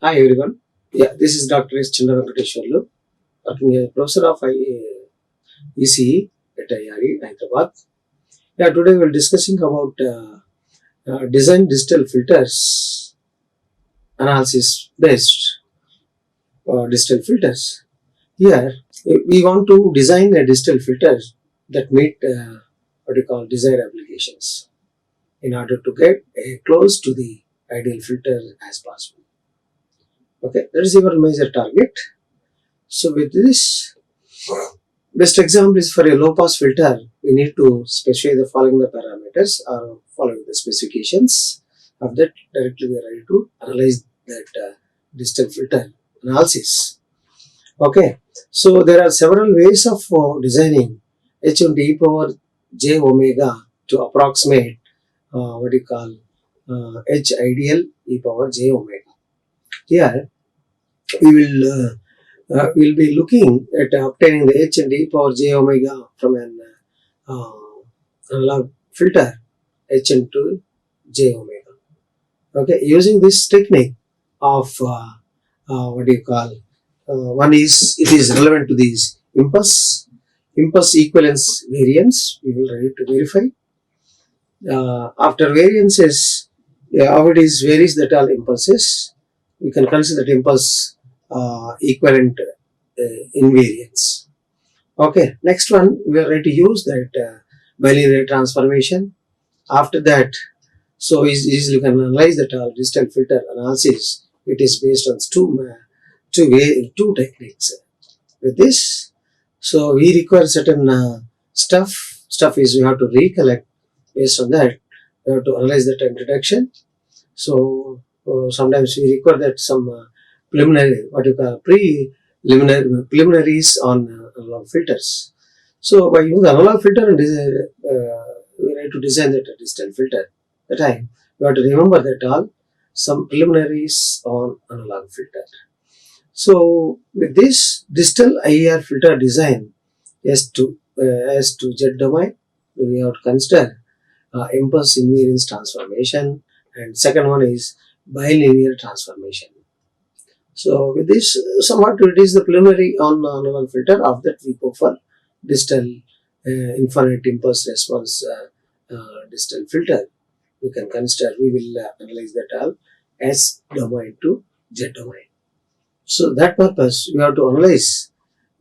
Hi everyone. Yeah, this is Dr. S. Venkateswarlu, working as a professor of ECE at IARE, Hyderabad. Yeah, today we're discussing about design digital filters, analysis based digital filters. Here, we want to design a digital filter that meet what you call desired applications in order to get close to the ideal filter as possible. Okay, that is our major target. So with this, best example is for a low pass filter, we need to specify the following the parameters or following the specifications. Of that, directly we are ready to analyze that digital filter analysis. Okay, so there are several ways of designing H1 power j omega to approximate what you call H ideal e power j omega. Here we will be looking at obtaining the H and e power j omega from an analog filter H into j omega. Okay, using this technique of what do you call one is it is relevant to these impulse equivalence variance. We will ready to verify. After variances, how it is varies that all impulses. We can consider that impulse equivalent invariance. Okay, next one we are ready to use that bilinear transformation. After that, so easily you can analyze that digital filter analysis. It is based on two techniques. With this, so we require certain stuff. Stuff is we have to recollect. Based on that, we have to analyze that introduction. So sometimes we require that some preliminary, what you call preliminaries on analog filters. So by using the analog filter and we need to design that digital filter. The time we have to remember that all some preliminaries on analog filter. So with this digital IARE filter design as to Z domain, we have to consider impulse invariance transformation, and second one is bilinear transformation. So with this, somewhat it is the preliminary on analog filter. After that, we go for digital infinite impulse response digital filter. We can consider. We will analyze that all S domain to Z domain. So that purpose we have to analyze.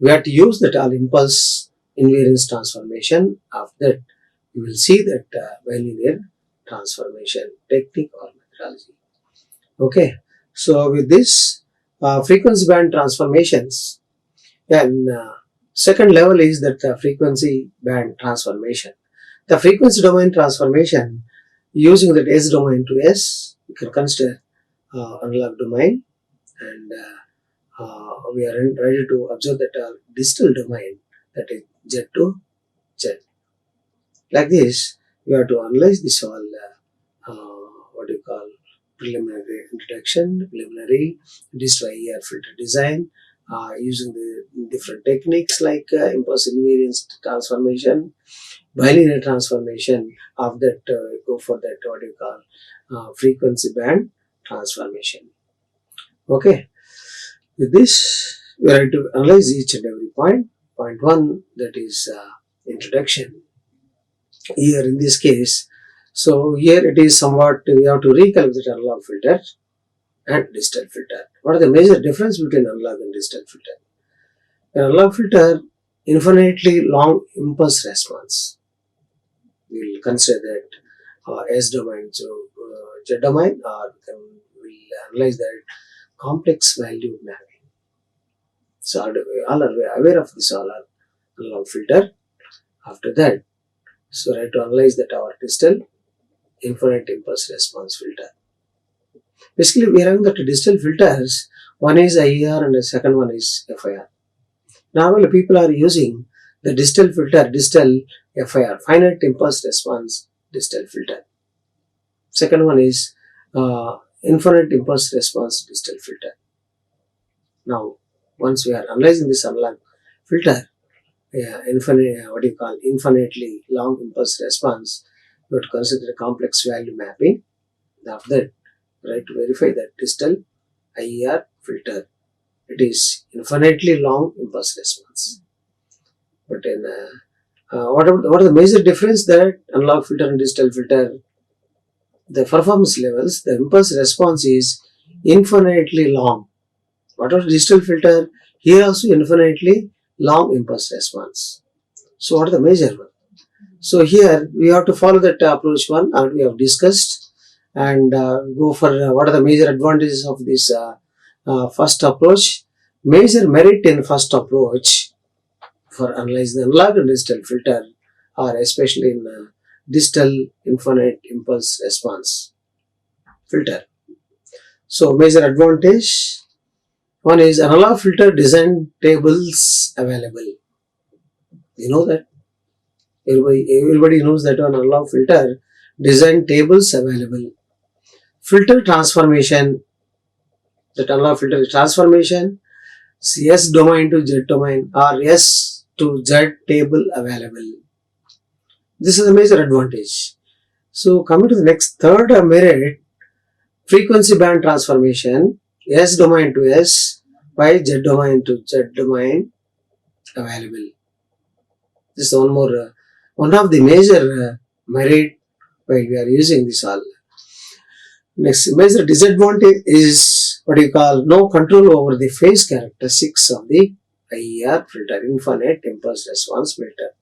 We have to use that all impulse invariance transformation. After that, you will see that bilinear transformation technique or methodology. Okay, so with this frequency band transformations, and second level is that frequency band transformation. The frequency domain transformation using that S domain to S, you can consider analog domain, and we are ready to observe that digital domain, that is Z to Z. Like this, we have to analyze this all what you call preliminary introduction, preliminary digital IARE filter design using the different techniques like impulse invariance transformation, bilinear transformation. Of that, go for that what you call frequency band transformation. Okay, with this, we are ready to analyze each and every point. Point one, that is introduction. Here in this case, so here it is somewhat we have to recalculate analog filter and digital filter. What are the major difference between analog and digital filter? An analog filter, infinitely long impulse response. We will consider that S domain to Z domain, or we will analyze that complex value mapping. So all are aware of this all analog filter. After that, so I have to analyze that our digital infinite impulse response filter. Basically, we are having that digital filters. One is IAR and the second one is FIR. Normally, people are using the digital filter, digital FIR, finite impulse response digital filter. Second one is infinite impulse response digital filter. Now, once we are analyzing this analog filter, infinitely long impulse response, we have to consider a complex value mapping. After that, right, to verify that digital IARE filter. It is infinitely long impulse response. But in what are the major difference that analog filter and digital filter? The performance levels, the impulse response is infinitely long. What are digital filter? Here also infinitely long impulse response. So what are the major one? So here we have to follow that approach one, and we have discussed, and go for what are the major advantages of this first approach. Major merit in first approach for analyzing the analog and digital filter are especially in digital infinite impulse response filter. So major advantage, one is analog filter design tables available. You know that everybody knows that on analog filter design tables available. Filter transformation, that analog filter transformation, S domain to Z domain or S to Z table available. This is a major advantage. So coming to the next third merit, frequency band transformation, S domain to S by Z domain to Z domain available. This is one of the major merit while we are using this all. Next major disadvantage is what you call no control over the phase characteristics of the IARE filter, infinite impulse response filter.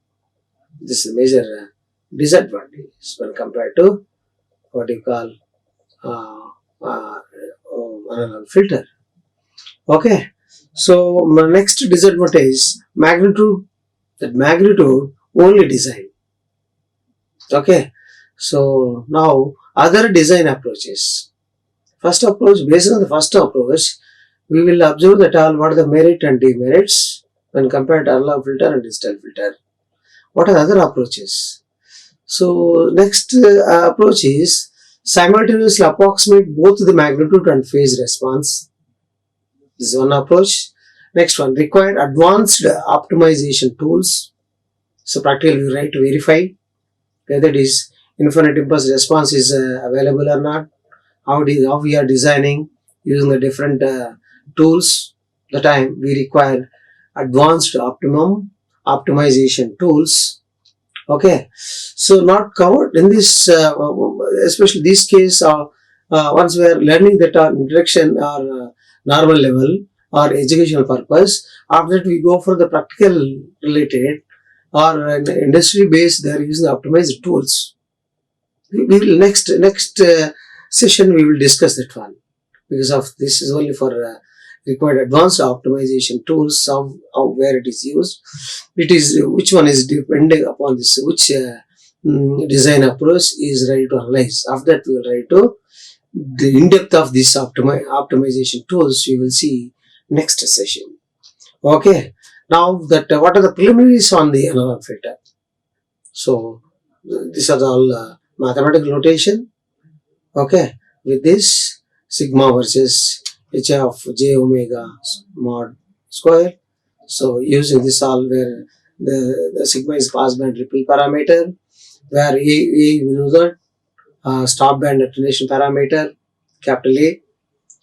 This is a major disadvantage when compared to what you call analog filter. Okay, so my next disadvantage, magnitude, that magnitude only design. Okay, so now other design approaches. First approach, based on the first approach, we will observe that all what are the merit and demerits when compared to analog filter and digital filter. What are other approaches? So next approach is simultaneously approximate both the magnitude and phase response. This is one approach. Next one, require advanced optimization tools. So practically we try to verify whether it is infinite impulse response is available or not. How we are designing using the different tools. The time we require advanced optimization tools. Okay, so not covered in this, especially this case. Once we are learning that our introduction or normal level or educational purpose, after that we go for the practical related or industry based. They are using optimized tools. We will next session we will discuss that one, because of this is only for required advanced optimization tools of where it is used. It is which one is depending upon this, which design approach is ready to analyze. After that we will try to the in-depth of this optimization tools we will see next session. Okay, now that what are the preliminaries on the analog filter? So these are all mathematical notation. Okay, with this sigma versus h of j omega mod square. So using this all where the sigma is passband ripple parameter, where we know that stop band attenuation parameter, capital A.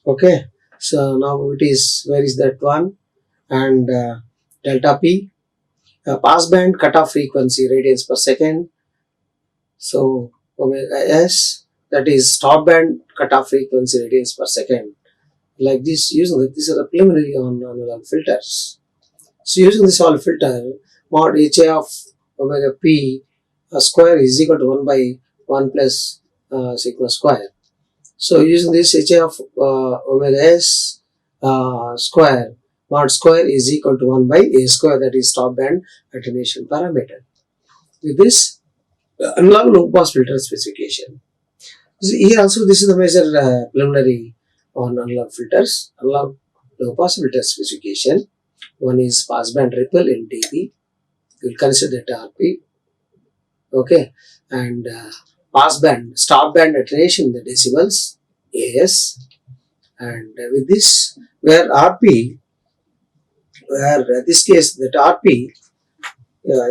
Okay, so now it is, where is that one? And delta P, passband cutoff frequency radians per second. So omega S, that is stop band cutoff frequency radians per second. Like this, using that, these are the preliminary on analog filters. So using this all filter, mod HA of omega P square is equal to 1 by 1 plus sigma square. So using this HA of omega S square, mod square is equal to 1 by A square, that is stop band attenuation parameter. With this analog low pass filter specification. So here also this is the major preliminary on analog filters. Analog low pass filter specification. One is passband ripple in dB. We will consider that RP. Okay, and passband stop band attenuation in the decibels AS. And with this, where RP, where this case that RP,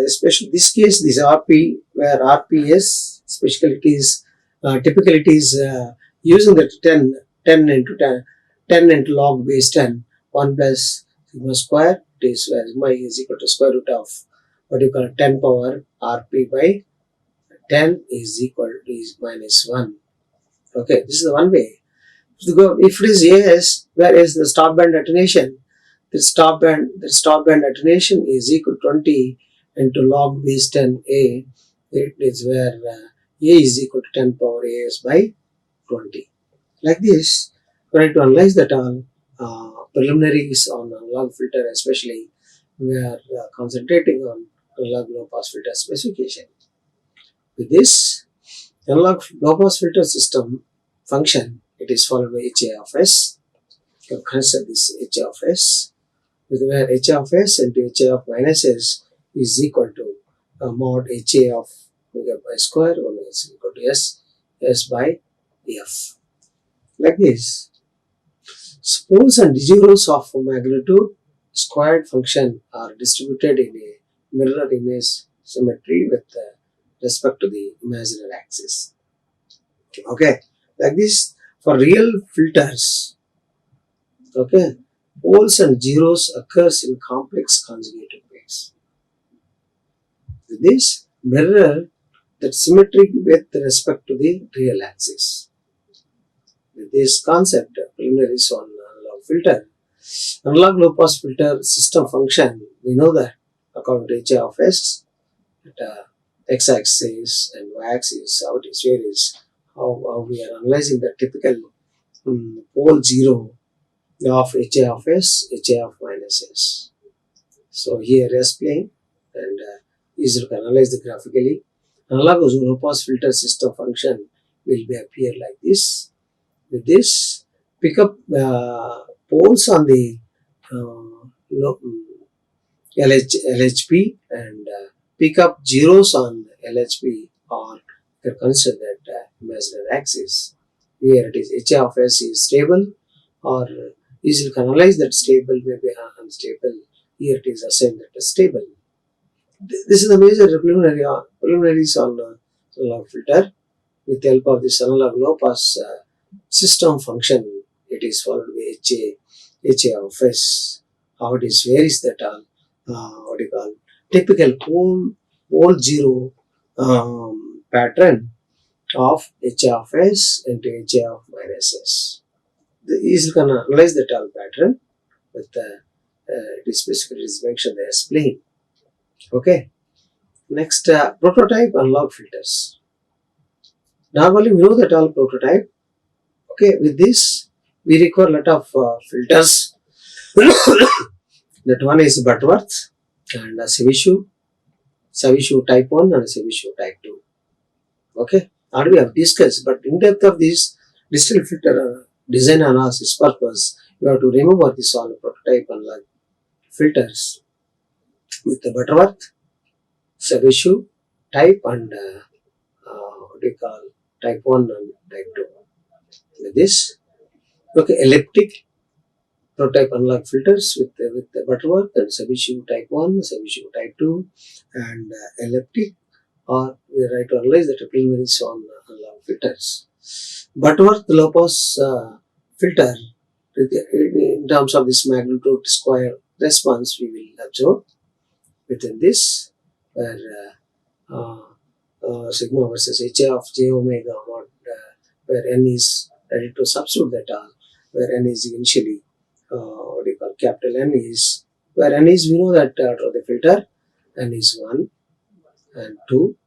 especially this case, this RP, where RP is, especially it is typically it is using the 10 into 10 into log base 10, 1 plus sigma square, it is where sigma is equal to square root of what you call 10 power rp by 10 is equal to is minus 1. Okay, this is the one way. If it is AS, where is the stop band attenuation? The stop band attenuation is equal to 20 into log base 10 A. It is where A is equal to 10 power AS by 20. Like this, try to analyze that all preliminaries on analog filter, especially we are concentrating on analog low pass filter specification. With this analog low pass filter system function, it is followed by HA of S. You can consider this HA of S, with where HA of S into HA of minus S is equal to mod HA of omega by square, omega is equal to S by F. Like this. Poles and zeros of magnitude squared function are distributed in a mirror image symmetry with respect to the imaginary axis. Okay, like this for real filters. Okay, poles and zeros occurs in complex conjugated ways. With this mirror that symmetric with respect to the real axis. With this concept, preliminaries on analog filter. Analog low pass filter system function, we know that according to HA of S, that x-axis and y-axis, how it is varies, how we are analyzing the typical pole zero of HA of S, HA of minus S. So here S plane and easy to analyze the graphically. Analog low pass filter system function will be appear like this. With this, pick up poles on the LHP and pick up zeros on LHP, or you can consider that imaginary axis. Here it is HA of S is stable, or easily can analyze that stable may be unstable. Here it is assigned that is stable. This is the major preliminaries on analog filter. With the help of this analog low pass system function, it is followed by HA of S. How it is varies that all what you call typical pole zero pattern of HA of S into HA of minus S. You can analyze that all pattern with it is specifically mentioned the S plane. Okay. Next, prototype analog filters. Normally, we know that all prototype. Okay, with this, we require a lot of filters. That one is Butterworth and Savishu type 1 and Savishu type 2. Okay, already we have discussed, but in depth of this digital filter design analysis purpose, you have to remember this all prototype analog filters with the Butterworth, Savishu type and what do you call type 1 and type 2. With this, okay, elliptic prototype analog filters with the Butterworth and Savishu type 1, Savishu type 2 and elliptic, or we try to analyze the preliminaries on analog filters. Butterworth low pass filter, in terms of this magnitude square response, we will observe within this where sigma versus HA of j omega mod, where n is ready to substitute that all, where n is initially what do you call capital N is, where n is we know that out of the filter n is 1 and 2,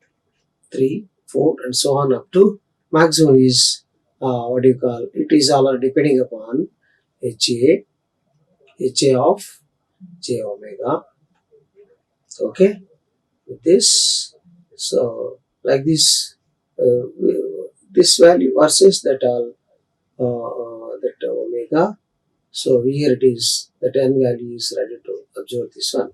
3, 4 and so on up to maximum is what do you call, it is all depending upon HA of j omega. Okay, with this, so like this, this value versus that all that omega. So here it is that n value is ready to observe this one.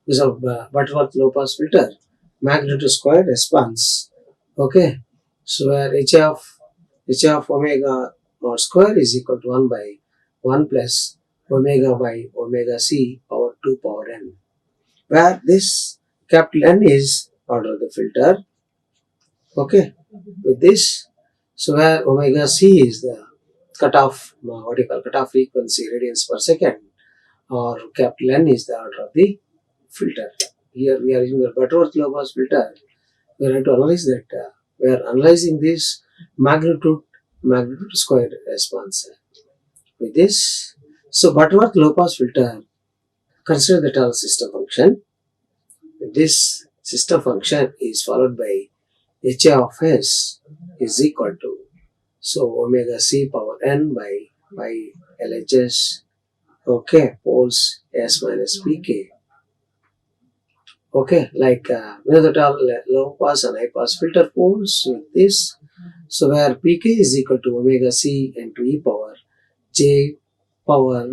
This is Butterworth low pass filter magnitude square response. Okay, so where HA of omega mod square is equal to 1 by 1 plus omega by omega c power 2 power n, where this capital N is order of the filter. Okay, with this, so where omega c is the cutoff, what you call cutoff frequency, radians per second, or capital N is the order of the filter. Here we are using the Butterworth low pass filter. We are going to analyze that. We are analyzing this magnitude square response with this. So Butterworth low pass filter, consider that our system function. This system function is followed by HA of S is equal to, so omega c power n by LHS, okay, poles S minus Pk. Okay, like we know that all low pass and high pass filter poles with this. So where Pk is equal to omega c into e power j power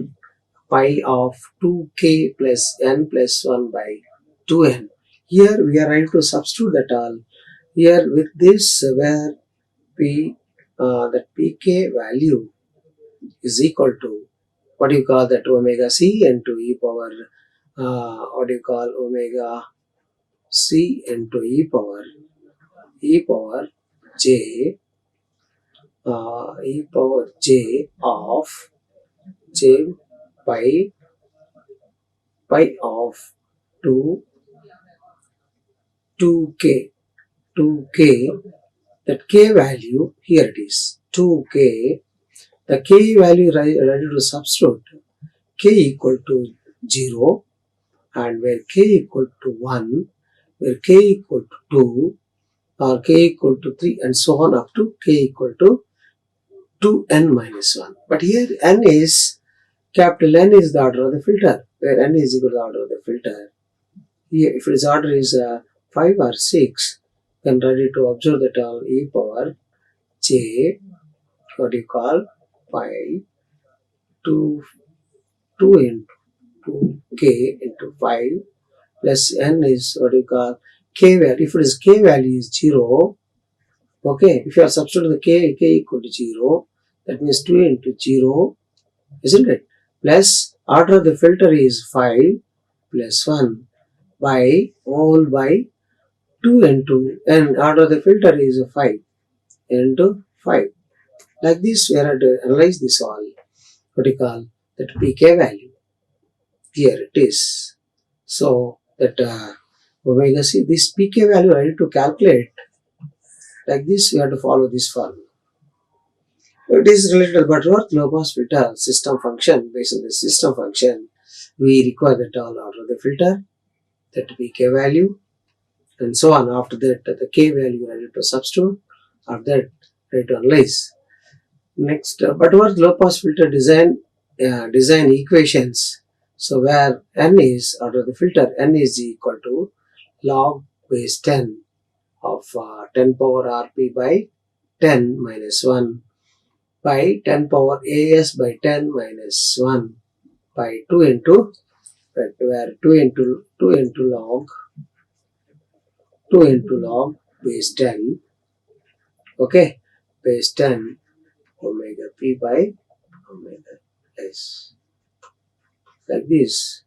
pi of 2k plus n plus 1 by 2n. Here we are ready to substitute that all. Here with this where that Pk value is equal to, what do you call that, omega c into e power, what do you call, omega c into e power j of j pi of 2k, that k value, here it is 2k, the k value ready to substitute, k equal to 0, and where k equal to 1, where k equal to 2, or k equal to 3, and so on up to k equal to 2n minus 1. But here n is, capital N is the order of the filter, where n is equal to the order of the filter. Here if its order is 5 or 6, then ready to observe that all e power j, what do you call, pi 2 into k into 5 plus n is, what do you call, k value. If it is k value is 0, okay, if you are substituting the k equal to 0, that means 2 into 0, isn't it? Plus order of the filter is 5 plus 1 by whole by 2 into n, order of the filter is 5 into 5. Like this we are to analyze this all, what do you call, that Pk value. Here it is. So that omega c, this Pk value I need to calculate. Like this we have to follow this formula. It is related to Butterworth low pass filter system function. Based on the system function, we require that all order of the filter, that Pk value, and so on. After that, the k value ready to substitute. After that, ready to analyze. Next, Butterworth low pass filter design equations. So where n is order of the filter, n is equal to log base 10 of 10 power rp by 10 minus 1 by 10 power as by 10 minus 1 by 2 into, where 2 into log base 10, okay, base 10 omega p by omega s. Like this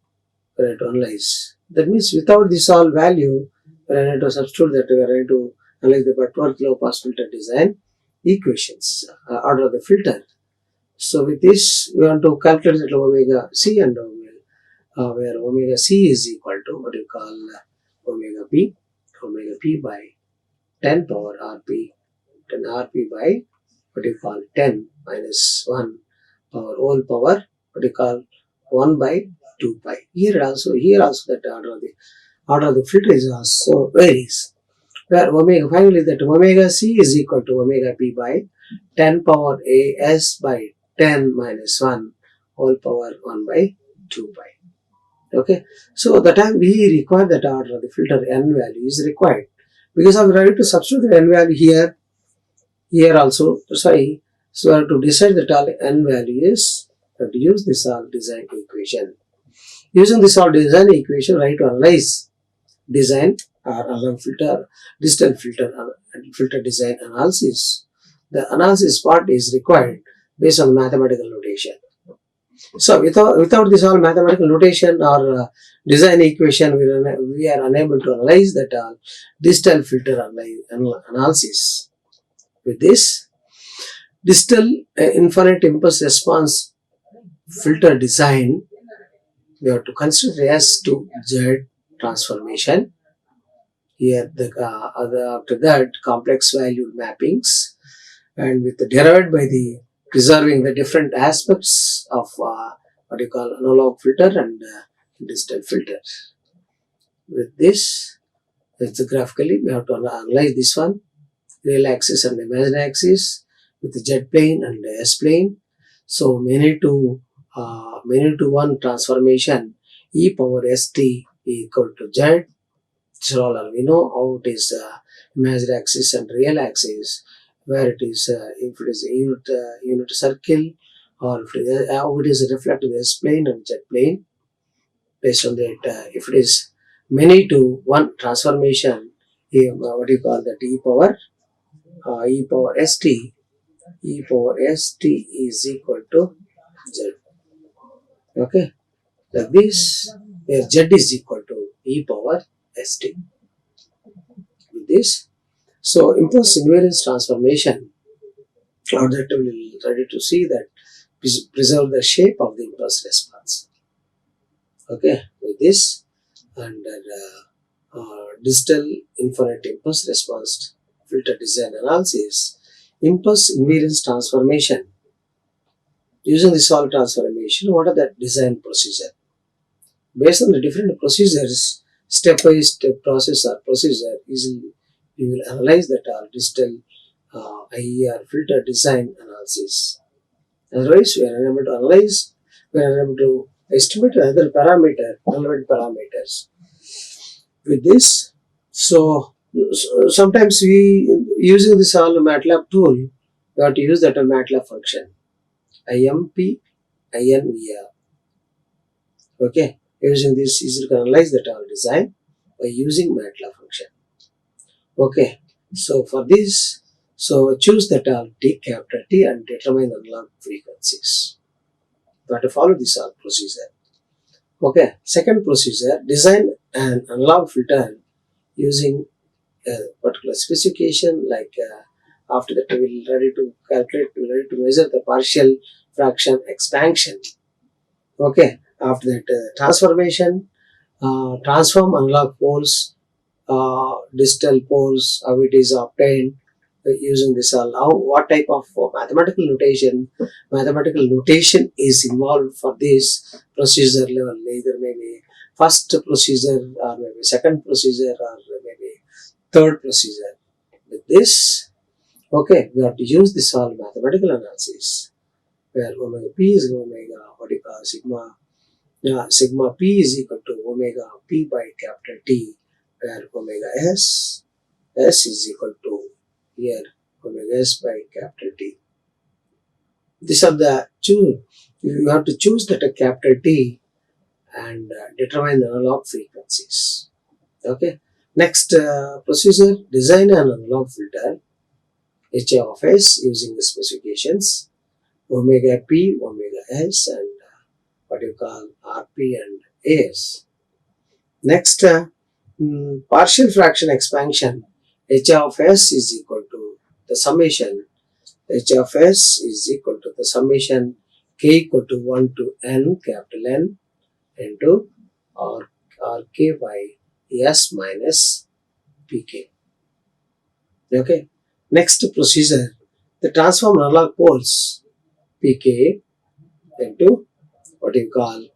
we are going to analyze. That means without this all value, we are going to substitute that, we are going to analyze the Butterworth low pass filter design equations, order of the filter. So with this we want to calculate that omega c and omega, where omega c is equal to, what you call, omega p by 10 power rp, 10 rp by, what you call, 10 minus 1 power whole power, what you call, 1 by 2 pi. Here also that order of the filter is also varies. Where omega, finally that omega c is equal to omega p by 10 power as by 10 minus 1 whole power 1 by 2 pi. Okay, so the time we require that order of the filter n value is required, because I'm ready to substitute the n value here also. Sorry, so I have to decide that all n value is, I have to use this all design equation. Using this all design equation, right, to analyze design or filter, digital filter design analysis. The analysis part is required based on mathematical notation. So without this all mathematical notation or design equation, we are unable to analyze that digital filter analysis. With this, Distal infinite impulse response filter design, we have to consider S to Z transformation. Here, after that, complex valued mappings, and with the derived by the preserving the different aspects of what you call analog filter and digital filter. With this, it's graphically we have to analyze this one, real axis and imaginary axis with the Z plane and the S plane. So many to one transformation e power st equal to Z. So we know how it is imaginary axis and real axis, where it is if it is a unit circle, or if it is, how it is reflected S plane and Z plane. Based on that, if it is many to one transformation, what do you call that, e power st, e power st is equal to Z. Okay, like this, where Z is equal to e power st. With this, so impulse invariance transformation, or that we will ready to see that preserve the shape of the impulse response. Okay, with this, and digital infinite impulse response filter design analysis, impulse invariance transformation. Using the solid transformation, what are the design procedure? Based on the different procedures, step by step process or procedure, easily we will analyze that digital IARE filter design analysis. Otherwise, we are unable to analyze, we are unable to estimate other relevant parameters. With this, sometimes we using this all MATLAB tool, we have to use that MATLAB function IMP INVR. Okay, using this easily can analyze that all design by using MATLAB function. Okay, so for this, so choose that all T capital T and determine analog frequencies. We have to follow this all procedure. Okay, second procedure, design an analog filter using a particular specification, like after that we will ready to calculate, we will ready to measure the partial fraction expansion. Okay, after that transformation, transform analog poles, digital poles, how it is obtained using this all. How, what type of mathematical notation is involved for this procedure level, either maybe first procedure or maybe second procedure or maybe third procedure. With this, okay, we have to use this all mathematical analysis, where omega p is omega, what do you call sigma, sigma p is equal to omega p by capital T, where omega s is equal to here omega s by capital T. These are the two. You have to choose that a capital T and determine the analog frequencies. Okay. Next procedure, design an analog filter H of S using the specifications omega p, omega s, and what you call rp and as. Next, partial fraction expansion H of S is equal to the summation H of S is equal to the summation k equal to 1 to n capital N into rk by s minus pk. Okay. Next procedure, the transform analog poles pk into what you call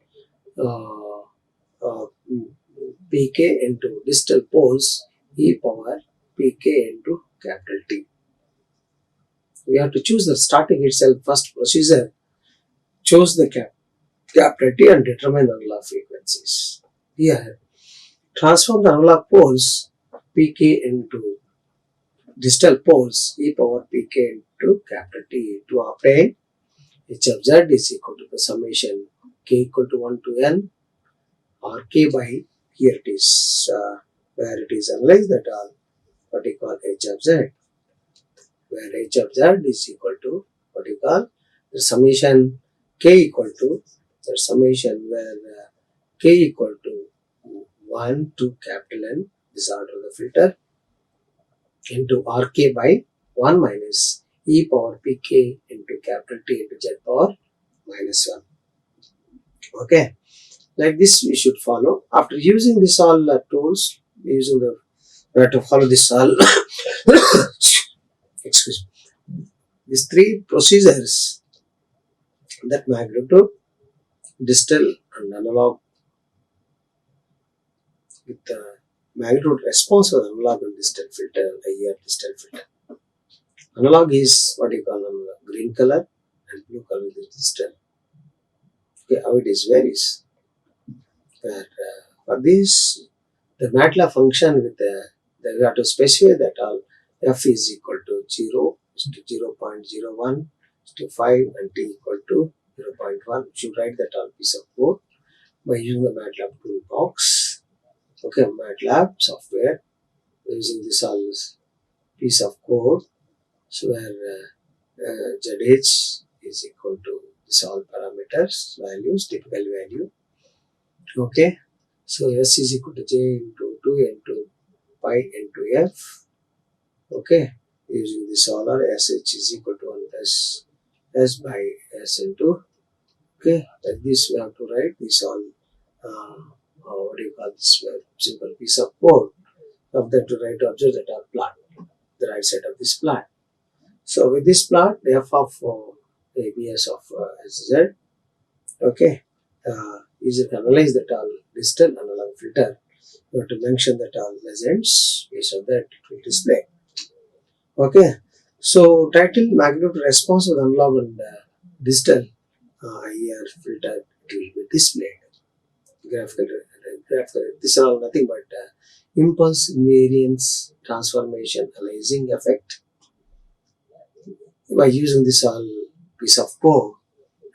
pk into digital poles e power pk into capital T. We have to choose the starting itself first procedure, choose the capital T and determine analog frequencies. Here, transform the analog poles pk into digital poles e power pk into capital T to obtain h of z is equal to the summation k equal to 1 to n or k by, here it is where it is analyzed that all what you call h of z, where h of z is equal to what you call the summation k equal to the summation where k equal to 1 to capital N, this order of the filter, into rk by 1 minus e power pk into capital T into z power minus 1. Okay, like this we should follow. After using this all tools, we have to follow this all excuse me, these three procedures, that magnitude, distal and analog, with the magnitude response of analog and distal filter, IARE distal filter. Analog is what you call green color and blue color is distal. Okay, how it is varies. For this, the MATLAB function with we have to specify that all f is equal to 0, to 0.01, to 5 and t equal to 0.1. We should write that all piece of code by using the MATLAB toolbox. Okay, MATLAB software, using this all piece of code. So where ZH is equal to this all parameters, values, typical value. Okay, so S is equal to J into 2 into pi into F. Okay, using this all, or SH is equal to 1 plus S by S into. Okay, like this we have to write this all, what do you call this simple piece of code. Of that to write to observe that our plot, the right side of this plot. So with this plot, f of ABS of SZ, okay, you can analyze that all distal analog filter. You have to mention that all legends, based on that it will display. Okay, so title magnitude response of analog and distal IARE filter, it will be displayed. Graphical, these are all nothing but impulse, invariance, transformation, aliasing effect. By using this all piece of code,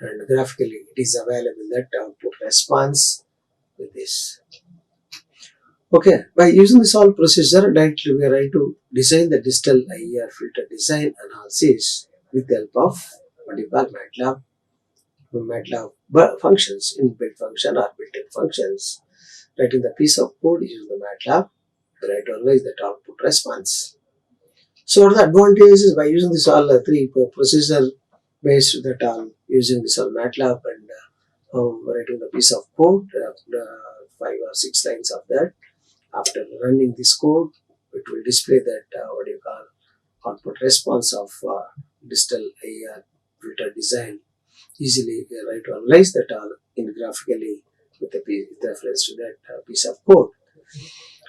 and graphically it is available that output response with this. Okay, by using this all procedure, directly we are ready to design the distal IARE filter design analysis with the help of what you call MATLAB functions, inbuilt function or built-in functions. Writing the piece of code using the MATLAB, we try to analyze that output response. So what are the advantages by using this all three procedure based that all using this all MATLAB and writing the piece of code, 5 or 6 lines of that. After running this code, it will display that what you call output response of distal IARE filter design. Easily we are right to analyze that all in graphically with reference to that piece of code.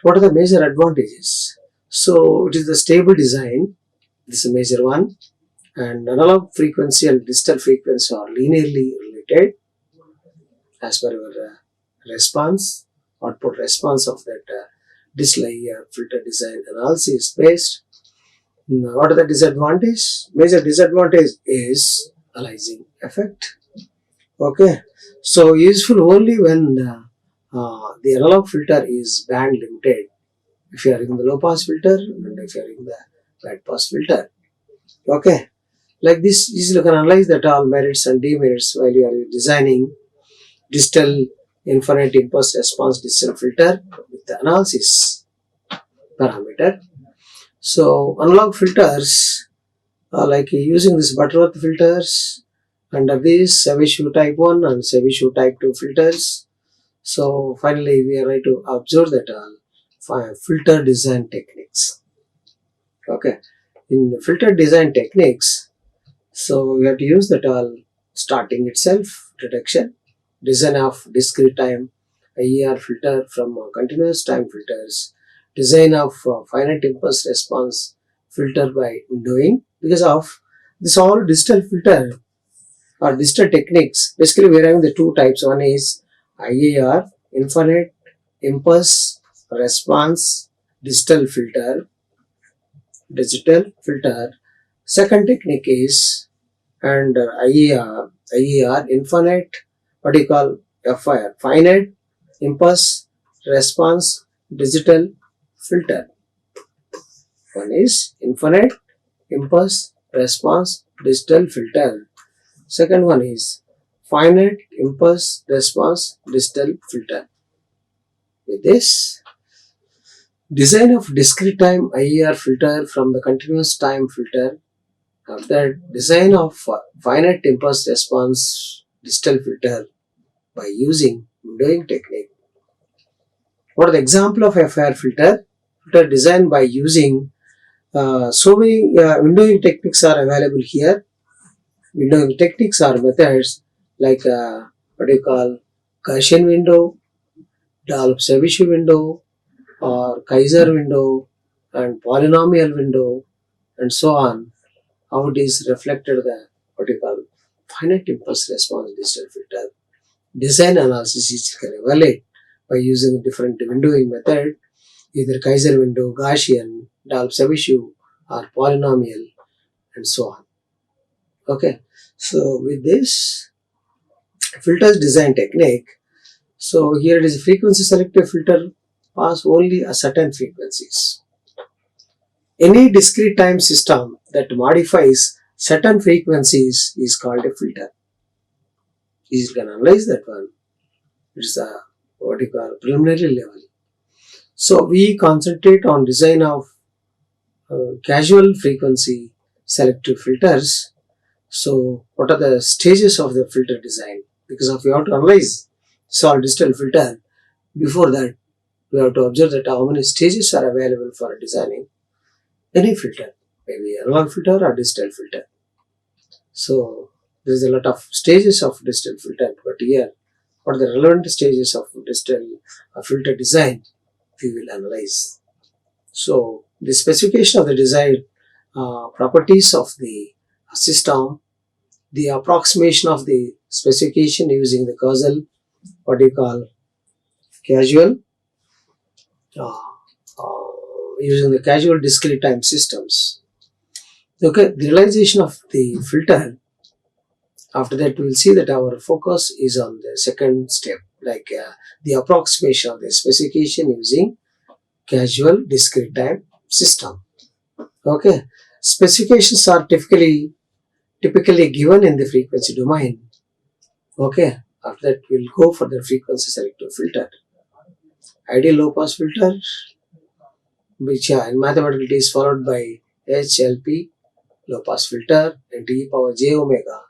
What are the major advantages? So it is the stable design. This is a major one. And analog frequency and distal frequency are linearly related as per your response, output response of that distal IARE filter design analysis is based. Now, what are the disadvantages? Major disadvantage is aliasing effect. Okay, so useful only when the analog filter is band limited. If you are in the low pass filter and if you are in the band pass filter. Okay, like this easily you can analyze that all merits and demerits while you are designing distal infinite impulse response distal filter with the analysis parameter. So analog filters like using this Butterworth filters, under this Savichu type 1 and Savichu type 2 filters. So finally we are ready to observe that all filter design techniques. Okay, in filter design techniques, so we have to use that all starting itself, reduction, design of discrete time IARE filter from continuous time filters, design of finite impulse response filter by windowing. Because of this all distal filter or distal techniques, basically we are having the two types. One is IARE, infinite impulse response digital filter. Second technique is and IARE, infinite, what do you call FIR, finite impulse response digital filter. One is infinite impulse response digital filter. Second one is finite impulse response digital filter. With this, design of discrete time IARE filter from the continuous time filter After that, design of finite impulse response digital filter by using windowing technique. What are the example of FIR filter? Filter designed by using so many windowing techniques are available here. Windowing techniques are methods like what do you call Gaussian window, Dolph-Savici window, or Kaiser window, and polynomial window, and so on. How it is reflected the what you call finite impulse response digital filter. Design analysis is can evaluate by using different windowing method, either Kaiser window, Gaussian, Dolph-Savici, or polynomial, and so on. Okay, so with this filters design technique, so here it is frequency selective filter pass only a certain frequencies. Any discrete time system that modifies certain frequencies is called a filter. You can analyze that one. It's a what you call preliminary level. So we concentrate on design of casual frequency selective filters. So what are the stages of the filter design? Because if we have to analyze solid digital filter, before that we have to observe that how many stages are available for designing any filter, maybe analog filter or digital filter. So there is a lot of stages of digital filter, but here what are the relevant stages of digital filter design we will analyze. So the specification of the design properties of the system, the approximation of the specification using the causal, what do you call casual, uh, using the casual discrete time systems. Okay, the realization of the filter. After that, we will see that our focus is on the second step, like the approximation of the specification using casual discrete time system. Okay, specifications are typically given in the frequency domain. Okay, after that we'll go for the frequency selective filter. Ideal low pass filter, which in mathematical it is followed by HLP low pass filter and e power j omega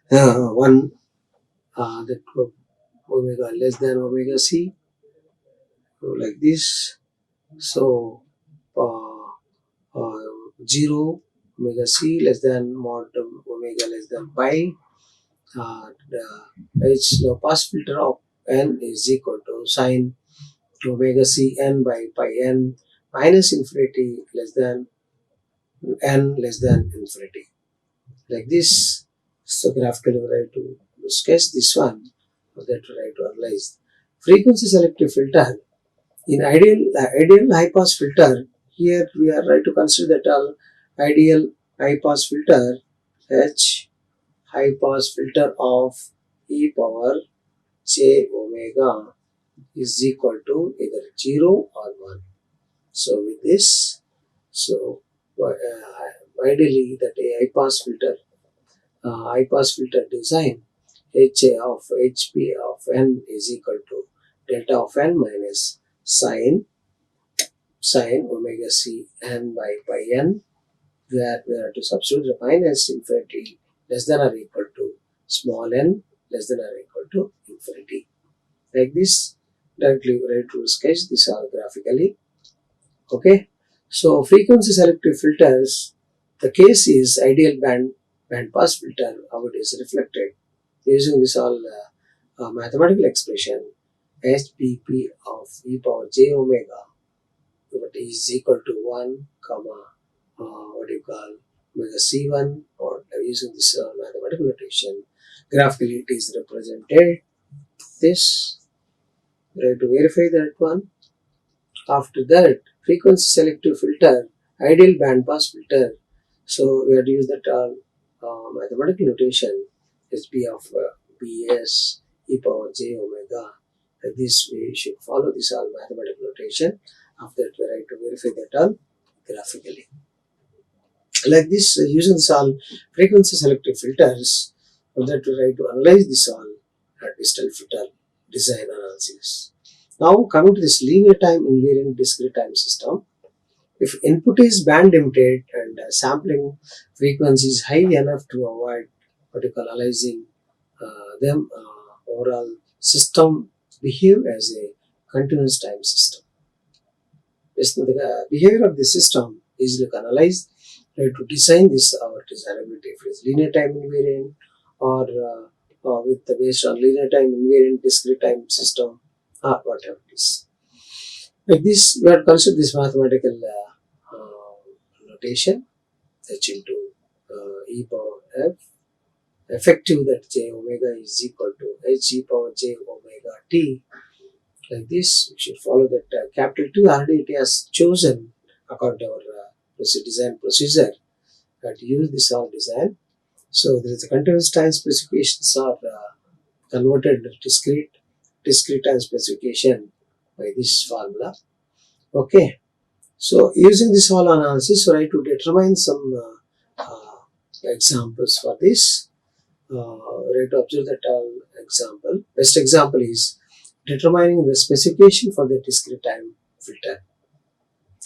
1 that omega less than omega c, so like this. So uh, 0 omega c less than mod omega less than pi. The H low pass filter of n is equal to sine omega c n by pi n minus infinity less than n less than infinity. Like this. So graphically we try to sketch this one, for that we try to analyze. Frequency selective filter. In ideal high pass filter, here we are trying to consider that all ideal high pass filter H high pass filter of e power j omega is equal to either 0 or 1. So with this, so ideally that a high pass filter design HA of HP of n is equal to delta of n minus sine omega c n by pi n, where we are to substitute the minus infinity less than or equal to small n less than or equal to infinity. Like this, directly we are to sketch this all graphically. Okay, so frequency selective filters, the case is ideal band pass filter, how it is reflected using this all mathematical expression HPP of e power j omega is equal to 1 comma what do you call omega c1, or using this mathematical notation. Graphically it is represented this. We have to verify that one. After that, frequency selective filter, ideal band pass filter. So we have to use that mathematical notation SB of Bs e power j omega. Like this, we should follow this all mathematical notation. After that, we have to verify that all graphically. Like this, using this all frequency selective filters, for that we have to analyze this all digital filter design analysis. Now coming to this linear time invariant discrete time system. If input is band limited and sampling frequency is high enough to avoid what you call analyzing them, overall system behave as a continuous time system. The behavior of the system is analyzed, try to design this our desirability if it is linear time invariant or with the based on linear time invariant discrete time system or whatever it is. Like this, we have to consider this mathematical notation h into e power f effective that j omega is equal to h e power j omega t. Like this, we should follow that capital T already it has chosen according to our design procedure to use this all design. So there is a continuous time specifications are converted to discrete time specification by this formula. Okay. So using this whole analysis, try to determine some examples for this. Try to observe that example. Best example is determining the specification for the discrete time filter.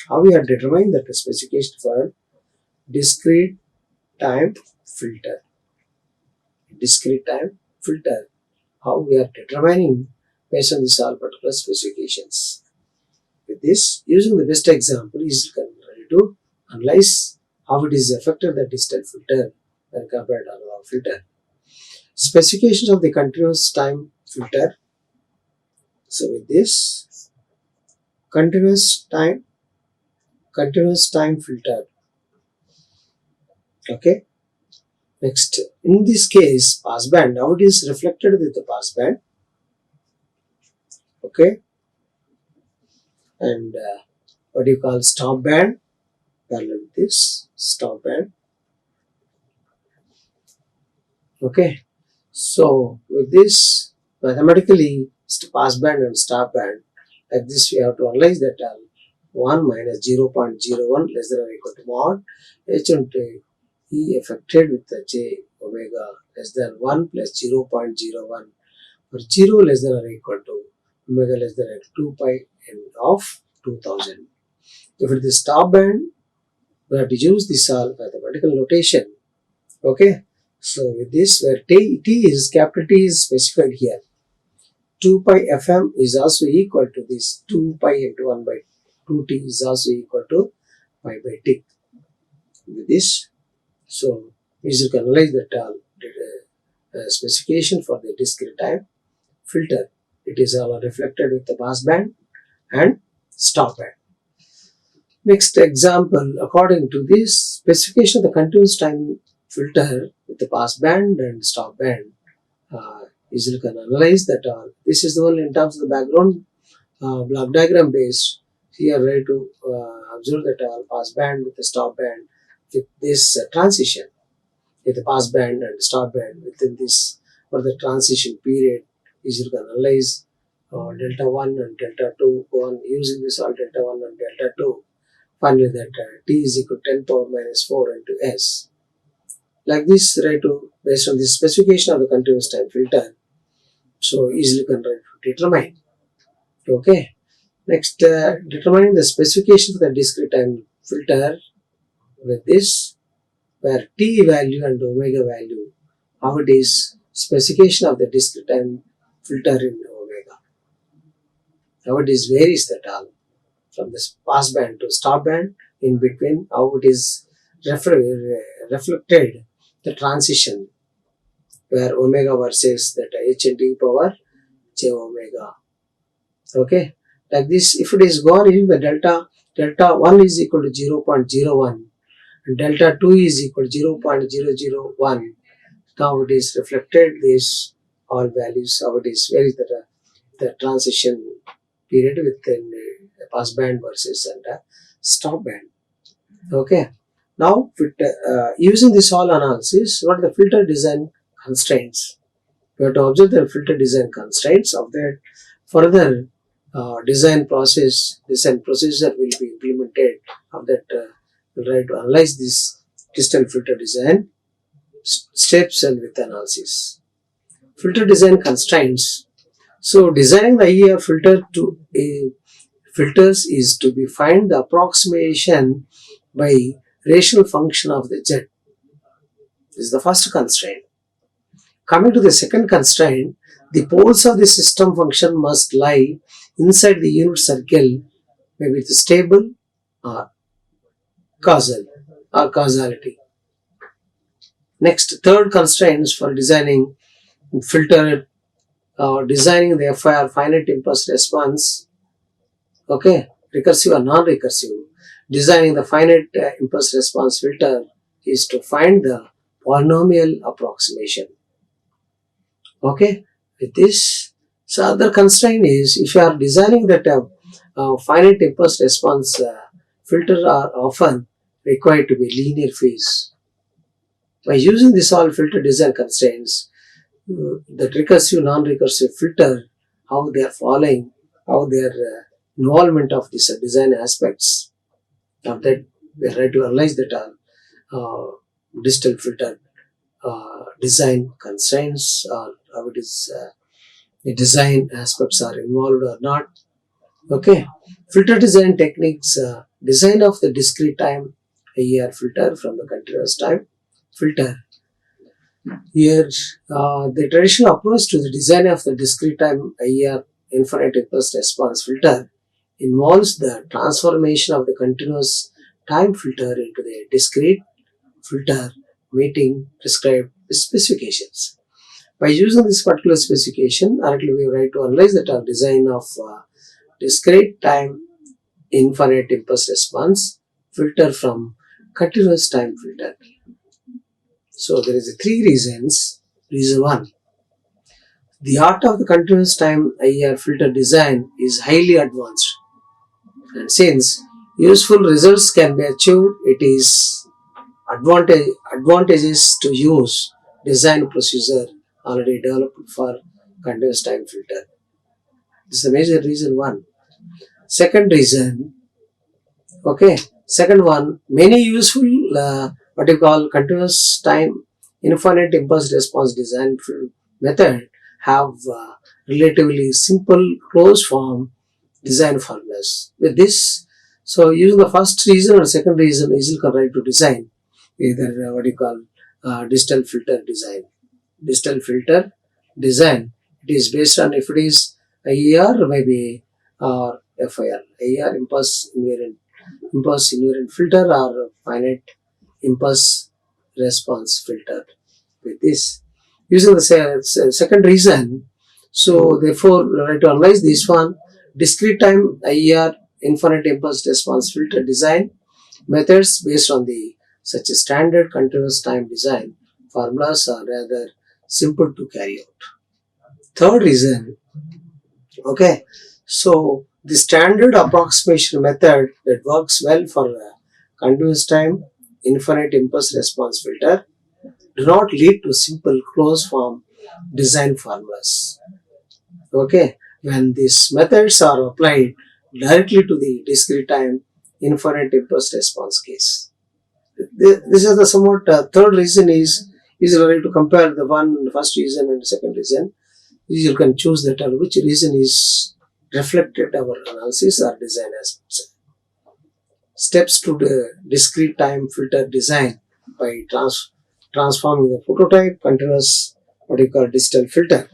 How we are determining that the specification for discrete time filter. Discrete time filter. How we are determining based on this all particular specifications. With this, using the best example is to analyze how it is affected the distal filter when compared to analog filter. Specifications of the continuous time filter. So with this, continuous time filter. Okay. Next, in this case, passband, how it is reflected with the passband. Okay. And what do you call stop band? Parallel with this stop band. Okay. So with this, mathematically, passband and stop band, like this we have to analyze that 1 minus 0.01 less than or equal to mod h into e affected with the j omega less than 1 plus 0.01 or 0 less than or equal to omega less than or 2 pi n of 2000. If it is stop band, we have to use this all mathematical notation. Okay. So with this, where t is capital T is specified here. 2 pi fm is also equal to this 2 pi into 1 by 2t is also equal to pi by t. With this, so we should analyze that specification for the discrete time filter. It is all reflected with the passband and stop band. Next example, according to this specification of the continuous time filter with the passband and stop band, you can analyze that this is the one in terms of the background block diagram based. Here, try to observe that passband with the stop band with this transition with the passband and stop band within this for the transition period. You can analyze delta 1 and delta 2 on using this all delta 1 and delta 2. Finally, that t is equal to 10 power minus 4 into s. Like this, try to based on the specification of the continuous time filter. So easily can try to determine. Okay. Next, determining the specification for the discrete time filter with this, where t value and omega value, how it is specification of the discrete time filter in omega. How it is varies that all from this passband to stop band in between, how it is reflected the transition where omega versus that h and e power j omega. Okay. Like this, if it is gone in the delta 1 is equal to 0.01 and delta 2 is equal to 0.001. Now it is reflected this all values, how it is varies the transition period within the passband versus and stop band. Okay. Now, using this all analysis, what are the filter design constraints? We have to observe the filter design constraints of that. Further design procedure will be implemented of that. We'll try to analyze this distal filter design steps and with analysis. Filter design constraints. So designing the IARE filter to filters is to be find the approximation by rational function of the Z. This is the first constraint. Coming to the second constraint, the poles of the system function must lie inside the unit circle, maybe with stable or causal or causality. Next, third constraints for designing filter designing the FIR, finite impulse response, okay, recursive or non-recursive. Designing the finite impulse response filter is to find the polynomial approximation. Okay, with this, so other constraint is if you are designing that finite impulse response filter are often required to be linear phase. By using this all filter design constraints, the recursive, non-recursive filter, how they are following, how their involvement of these design aspects of that, we try to analyze that digital filter design constraints, or how it is the design aspects are involved or not. Okay, filter design techniques, design of the discrete time IARE filter from the continuous time filter. Here, the traditional approach to the design of the discrete time IARE infinite impulse response filter involves the transformation of the continuous time filter into the discrete filter meeting prescribed specifications. By using this particular specification, directly we try to analyze the design of discrete time infinite impulse response filter from continuous time filter. So there is three reasons. Reason 1, the art of the continuous time IARE filter design is highly advanced, and since useful results can be achieved, it is advantageous to use design procedure already developed for continuous time filter. This is the major reason 1. Second reason, okay, second one, many useful what you call continuous time infinite impulse response design method have relatively simple closed form design formulas. With this, so using the first reason or second reason, easily correct to design either what you call digital filter design. Digital filter design, it is based on if it is IAR maybe or FIR, IAR impulse invariant filter or finite impulse response filter. With this, using the second reason, so therefore we have to analyze this one, discrete time IAR infinite impulse response filter design methods based on the such a standard continuous time design formulas are rather simple to carry out. Third reason, okay, so the standard approximation method that works well for continuous time infinite impulse response filter do not lead to simple closed form design formulas. Okay, when these methods are applied directly to the discrete time infinite impulse response case. This is the somewhat third reason is easily to compare the first reason and the second reason. You can choose that which reason is reflected our analysis or design aspects. Steps to the discrete time filter design by transforming the prototype continuous what you call digital filter.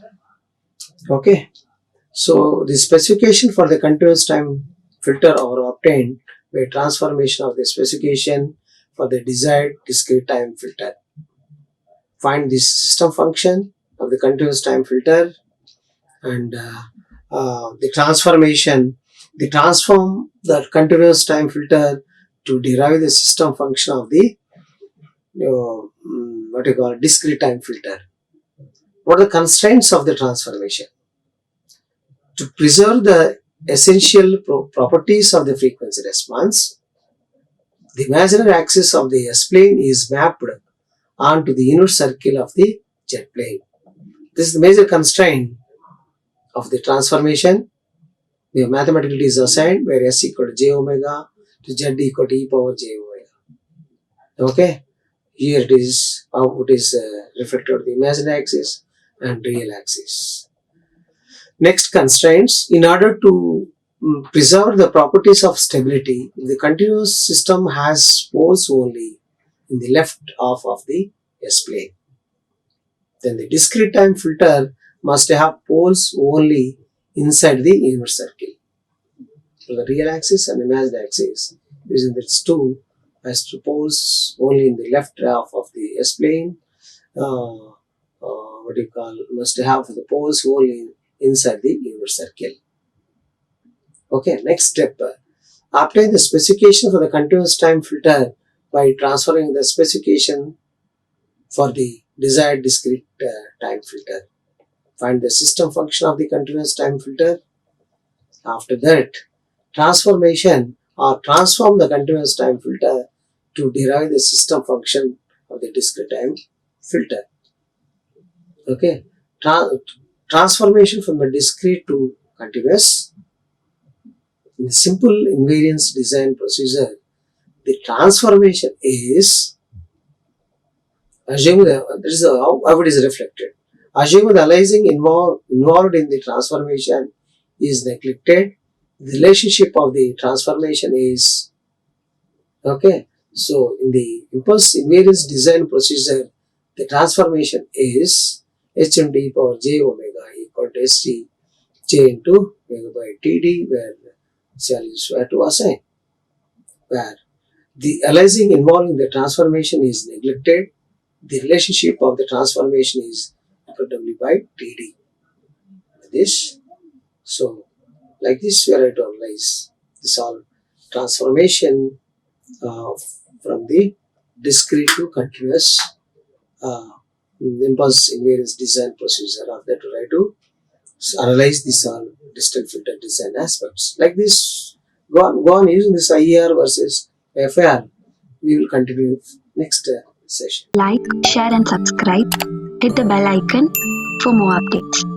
Okay, so the specification for the continuous time filter are obtained by transformation of the specification for the desired discrete time filter. Find the system function of the continuous time filter and the transform the continuous time filter to derive the system function of the what you call discrete time filter. What are the constraints of the transformation? To preserve the essential properties of the frequency response, the imaginary axis of the S-plane is mapped onto the unit circle of the Z-plane. This is the major constraint of the transformation. The mathematically is assigned where S equal to j omega to Z equal to e power j omega. Okay, here it is how it is reflected on the imaginary axis and real axis. Next constraints, in order to preserve the properties of stability. If the continuous system has poles only in the left half of the S-plane, then the discrete time filter must have poles only inside the unit circle. For the real axis and imagined axis, using its two has two poles only in the left half of the S-plane. Must have the poles only inside the unit circle. Okay, next step. Obtain the specification for the continuous time filter by transferring the specification for the desired discrete time filter. Find the system function of the continuous time filter. After that, transformation or transform the continuous time filter to derive the system function of the discrete time filter. Okay, transformation from the discrete to continuous. In the simple invariance design procedure, the transformation is assume that is how it is reflected. Assume the aliasing involved in the transformation is neglected. The relationship of the transformation is okay. So in the impulse invariance design procedure, the transformation is h into e power j omega equal to st j into omega by td, where shall is where to assign, where the aliasing involving the transformation is neglected. The relationship of the transformation is equal to w by td. This, so like this we are to analyze this all transformation from the discrete to continuous impulse invariance design procedure of that try to analyze these all distant filter design aspects. Like this, go on using this IARE versus FAR. We will continue next session. Like, share and subscribe. Hit the bell icon for more updates.